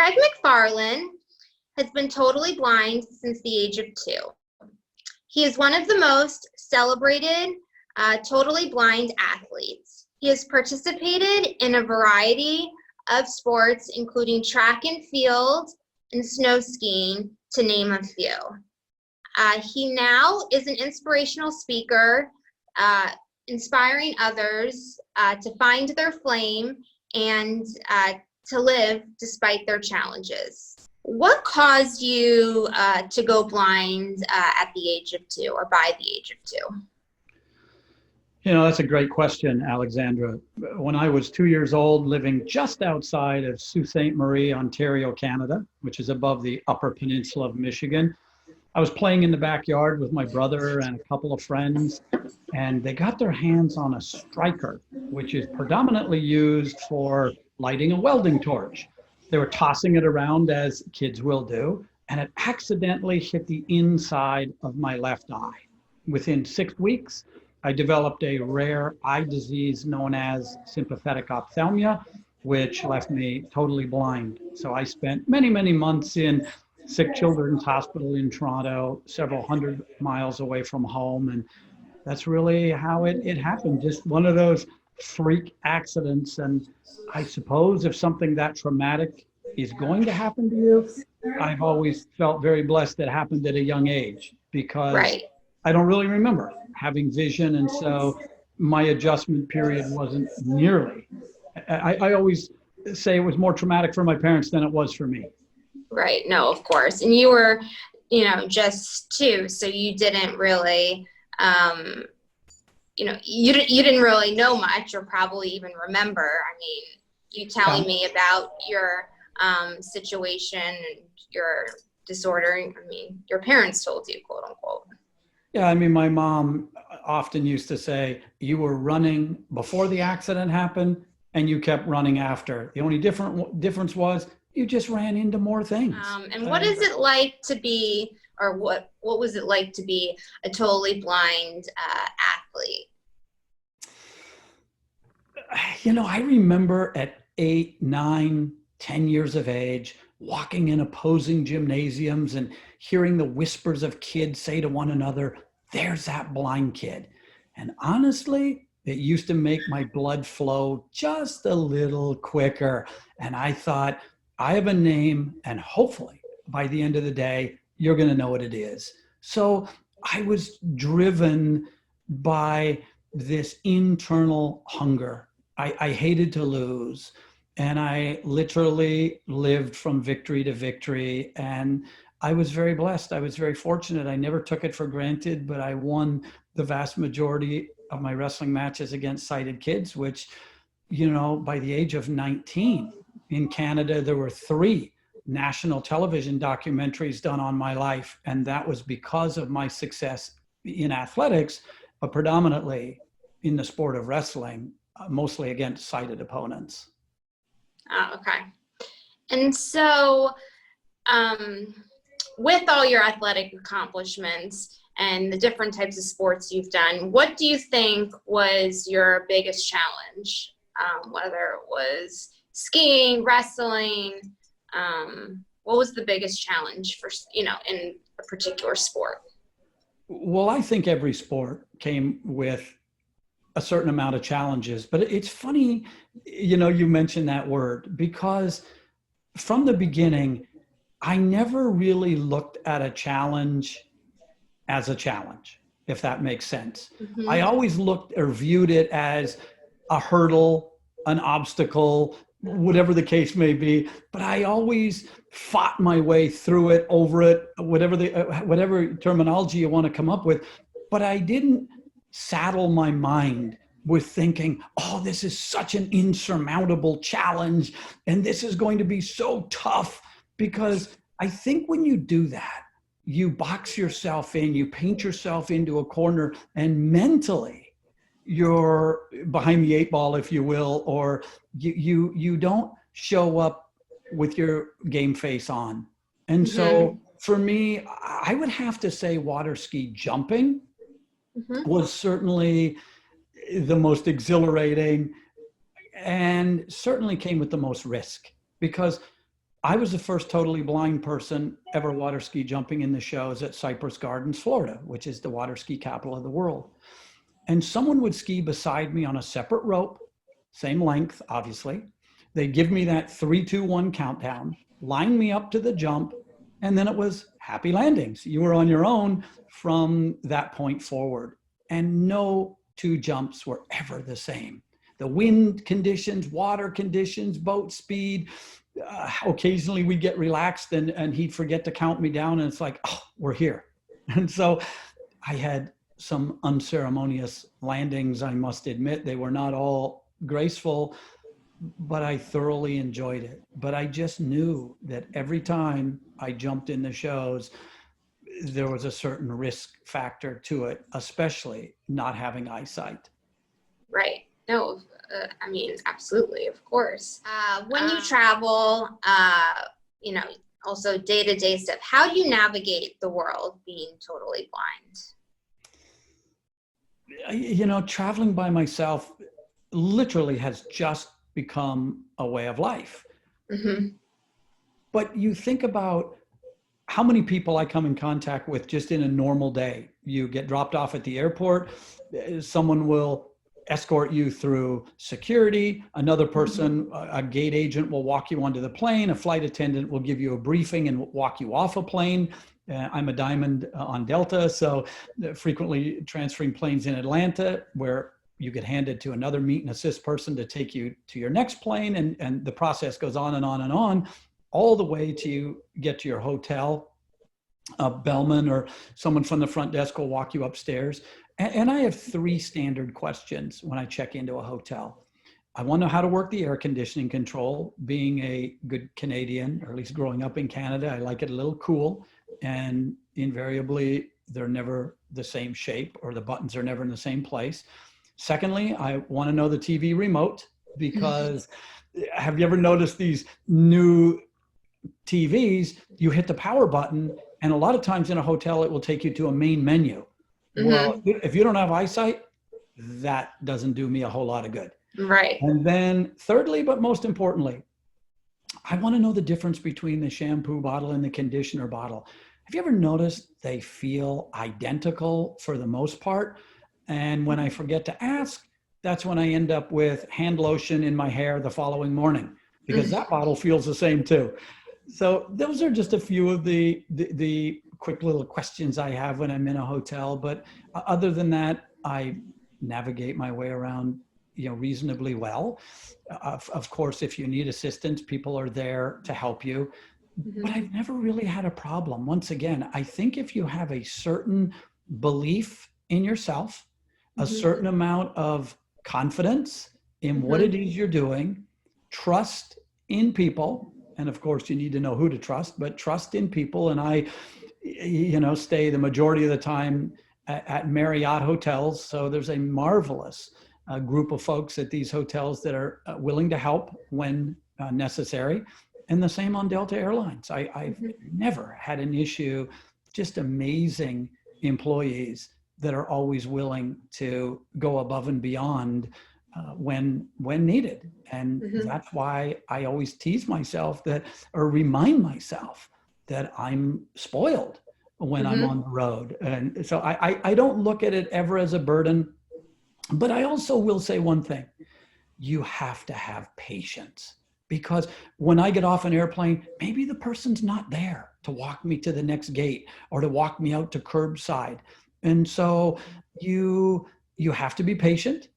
Craig Macfarlane has been totally blind since the age of 2. He is one of the most celebrated totally blind athletes. He has participated in a variety of sports, including track and field and snow skiing, to name a few. He now is an inspirational speaker, inspiring others to find their flame and to live despite their challenges. What caused you to go blind at the age of 2 or by the age of 2? You know, that's a great question, Alexandra. When I was 2 years old, living just outside of Sault Ste. Marie, Ontario, Canada, which is above the Upper Peninsula of Michigan, I was playing in the backyard with my brother and a couple of friends, and they got their hands on a striker, which is predominantly used for lighting a welding torch. They were tossing it around, as kids will do, and it accidentally hit the inside of my left eye. Within 6 weeks, I developed a rare eye disease known as sympathetic ophthalmia, which left me totally blind. So I spent many, many months in Sick Children's Hospital in Toronto, several hundred miles away from home. And that's really how it happened. Just one of those freak accidents. And I suppose if something that traumatic is going to happen to you, I've always felt very blessed that it happened at a young age, because I don't really remember having vision. And so my adjustment period wasn't nearly. I always say it was more traumatic for my parents than it was for me. Right. No, of course. And you were, just 2, so you didn't really, you didn't really know much or probably even remember. I mean, you telling me about your situation and your disorder. I mean, your parents told you, quote unquote. Yeah, I mean, my mom often used to say, you were running before the accident happened and you kept running after. The only difference was you just ran into more things. And what is it like to be, or what was it like to be a totally blind athlete? I remember at 8, 9, 10 years of age, walking in opposing gymnasiums and hearing the whispers of kids say to one another, there's that blind kid. And honestly, it used to make my blood flow just a little quicker. And I thought, I have a name, and hopefully by the end of the day, you're going to know what it is. So I was driven by this internal hunger. I hated to lose. And I literally lived from victory to victory. And I was very blessed. I was very fortunate. I never took it for granted, but I won the vast majority of my wrestling matches against sighted kids, which, by the age of 19 in Canada, there were 3 national television documentaries done on my life. And that was because of my success in athletics, but predominantly in the sport of wrestling, mostly against sighted opponents. Oh, okay. And so with all your athletic accomplishments and the different types of sports you've done, what do you think was your biggest challenge? Whether it was skiing, wrestling, what was the biggest challenge for, in a particular sport? Well, I think every sport came with a certain amount of challenges, but it's funny, you mentioned that word, because from the beginning, I never really looked at a challenge as a challenge, if that makes sense. Mm-hmm. I always looked or viewed it as a hurdle, an obstacle, whatever the case may be, but I always fought my way through it, over it, whatever terminology you want to come up with, but I didn't saddle my mind with thinking, oh, this is such an insurmountable challenge and this is going to be so tough, because I think when you do that, you box yourself in, you paint yourself into a corner, and mentally you're behind the 8 ball, if you will, or you don't show up with your game face on. And so for me, I would have to say water ski jumping was certainly the most exhilarating and certainly came with the most risk, because I was the first totally blind person ever water ski jumping in the shows at Cypress Gardens, Florida, which is the water ski capital of the world. And someone would ski beside me on a separate rope, same length, obviously. They'd give me that 3, 2, 1 countdown, line me up to the jump, and then it was happy landings. You were on your own from that point forward. And no two jumps were ever the same. The wind conditions, water conditions, boat speed, occasionally we'd get relaxed and he'd forget to count me down, and it's like, oh, we're here. And so I had some unceremonious landings, I must admit. They were not all graceful, but I thoroughly enjoyed it. But I just knew that every time I jumped in the shows, there was a certain risk factor to it, especially not having eyesight. Right. No, I mean, absolutely, of course. When you travel, you know, also day-to-day stuff, how do you navigate the world being totally blind? You know, traveling by myself literally has just become a way of life. Mm-hmm. But you think about how many people I come in contact with just in a normal day. You get dropped off at the airport, someone will escort you through security, another person, a gate agent will walk you onto the plane, a flight attendant will give you a briefing and walk you off a plane. I'm a diamond on Delta, so frequently transferring planes in Atlanta where you get handed to another meet and assist person to take you to your next plane, and the process goes on and on and on, all the way to get to your hotel. A bellman or someone from the front desk will walk you upstairs. And I have 3 standard questions when I check into a hotel. I want to know how to work the air conditioning control. Being a good Canadian, or at least growing up in Canada, I like it a little cool. And invariably, they're never the same shape, or the buttons are never in the same place. Secondly, I want to know the TV remote, because have you ever noticed these new TVs, you hit the power button, and a lot of times in a hotel, it will take you to a main menu. Well, if you don't have eyesight, that doesn't do me a whole lot of good. Right. And then thirdly, but most importantly, I want to know the difference between the shampoo bottle and the conditioner bottle. Have you ever noticed they feel identical for the most part? And when I forget to ask, that's when I end up with hand lotion in my hair the following morning, because that bottle feels the same too. So those are just a few of the quick little questions I have when I'm in a hotel. But other than that, I navigate my way around, you know, reasonably well. Of course, if you need assistance, people are there to help you. But I've never really had a problem. Once again, I think if you have a certain belief in yourself, a certain amount of confidence in what it is you're doing, trust in people, and of course you need to know who to trust, but trust in people. And I, you know, stay the majority of the time at Marriott hotels. So there's a marvelous group of folks at these hotels that are willing to help when necessary. And the same on Delta Airlines. I've never had an issue, just amazing employees that are always willing to go above and beyond when needed. And that's why I always tease myself that, or remind myself that I'm spoiled when I'm on the road. And so I don't look at it ever as a burden, but I also will say one thing: you have to have patience, because when I get off an airplane, maybe the person's not there to walk me to the next gate or to walk me out to curbside. And so you have to be patient.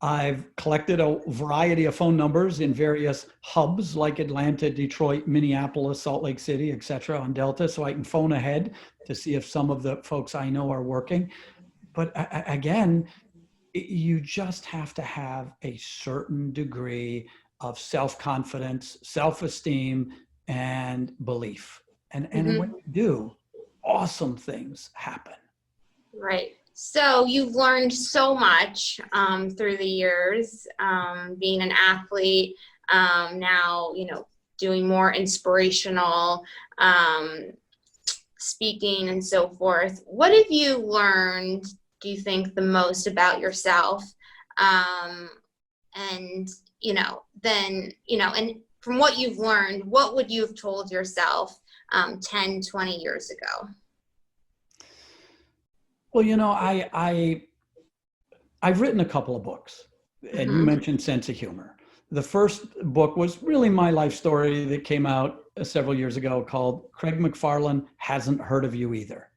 I've collected a variety of phone numbers in various hubs like Atlanta, Detroit, Minneapolis, Salt Lake City, et cetera, on Delta, so I can phone ahead to see if some of the folks I know are working. But again, you just have to have a certain degree of self-confidence, self-esteem, and belief. And when you do, awesome things happen. Right. So you've learned so much through the years, being an athlete, now, you know, doing more inspirational speaking and so forth. What have you learned, do you think, the most about yourself? And, you know, then, you know, and from what you've learned, what would you have told yourself 10, 20 years ago? Well, I've written a couple of books, and you mentioned sense of humor. The first book was really my life story that came out several years ago called Craig Macfarlane Hasn't Heard of You Either.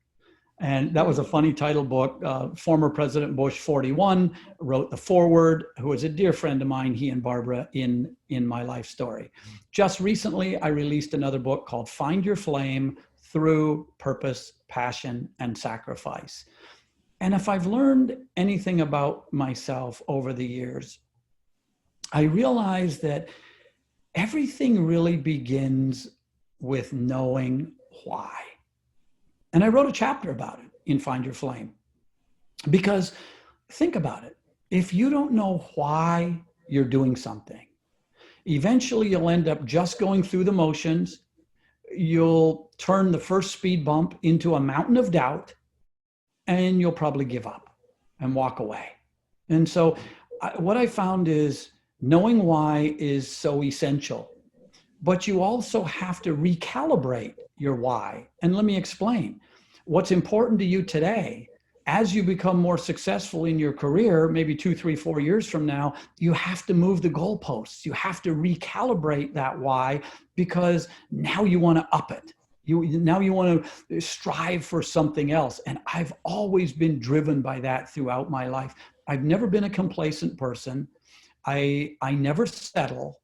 And that was a funny title book. Former President Bush 41 wrote the foreword, who was a dear friend of mine, he and Barbara, in my life story. Just recently, I released another book called Find Your Flame Through Purpose, Passion, and Sacrifice. And if I've learned anything about myself over the years, I realize that everything really begins with knowing why. And I wrote a chapter about it in Find Your Flame. Because think about it. If you don't know why you're doing something, eventually you'll end up just going through the motions. You'll turn the first speed bump into a mountain of doubt, and you'll probably give up and walk away. And so what I found is knowing why is so essential, but you also have to recalibrate your why. And let me explain. What's important to you today, as you become more successful in your career, maybe 2, 3, 4 years from now, you have to move the goalposts. You have to recalibrate that why, because now you want to up it. Now you want to strive for something else. And I've always been driven by that throughout my life. I've never been a complacent person. I never settle.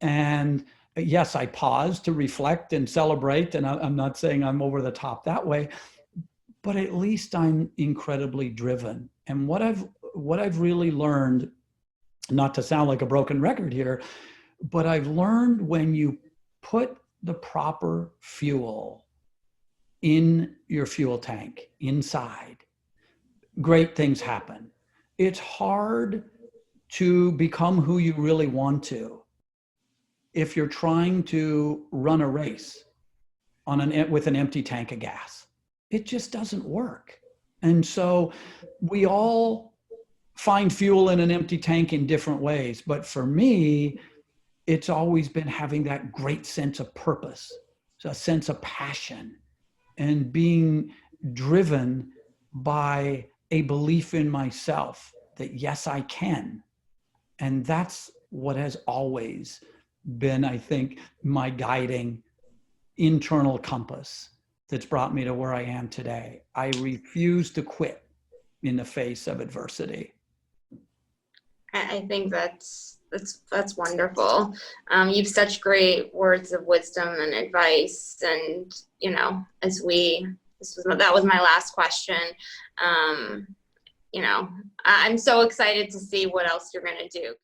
And yes, I pause to reflect and celebrate. And I'm not saying I'm over the top that way, but at least I'm incredibly driven. And what I've really learned, not to sound like a broken record here, but I've learned when you put the proper fuel in your fuel tank inside, great things happen. It's hard to become who you really want to if you're trying to run a race with an empty tank of gas. It just doesn't work. And so we all find fuel in an empty tank in different ways. But for me, it's always been having that great sense of purpose, a sense of passion, and being driven by a belief in myself that yes, I can. And that's what has always been, I think, my guiding internal compass that's brought me to where I am today. I refuse to quit in the face of adversity. I think that's wonderful. You've such great words of wisdom and advice, and that was my last question. I'm so excited to see what else you're going to do.